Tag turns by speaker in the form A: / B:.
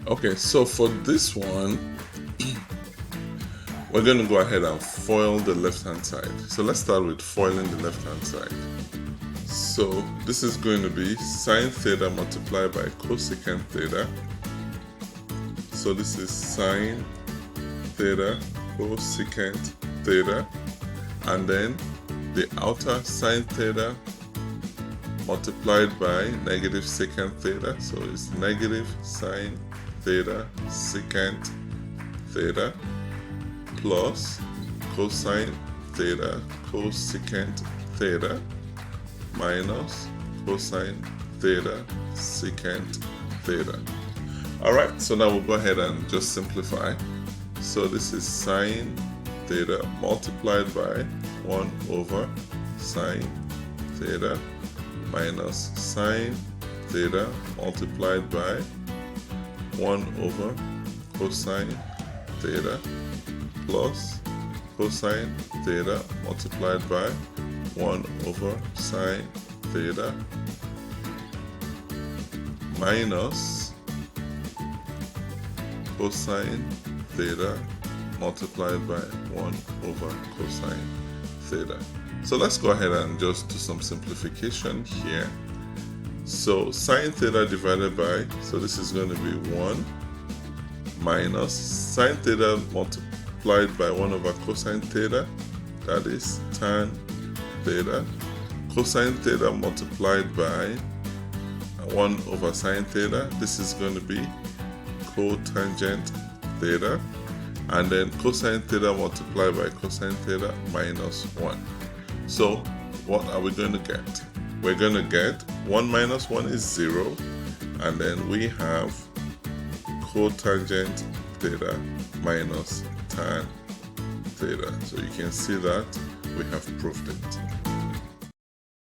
A: Okay, so for this one, we're going to go ahead and FOIL the left hand side. So let's start with foiling the left hand side. So this is going to be sine theta multiplied by cosecant theta. So this is sine theta cosecant theta, and then the outer sine theta multiplied by negative secant theta. So it's negative sine theta secant theta plus cosine theta cosecant theta minus cosine theta secant theta. Alright, so now we'll go ahead and just simplify. So this is sine theta multiplied by 1 over sine theta minus sine theta multiplied by 1 over cosine theta plus cosine theta multiplied by 1 over sine theta minus cosine theta multiplied by 1 over cosine theta. So let's go ahead and just do some simplification here. So sine theta divided by, so this is going to be 1 minus sine theta multiplied by 1 over cosine theta, that is tan theta, cosine theta multiplied by 1 over sine theta, this is going to be cotangent theta, and then cosine theta multiplied by cosine theta minus 1. So what are we going to get? We're going to get 1 minus 1 is 0, and then we have cotangent theta minus tan theta. So you can see that we have proved it.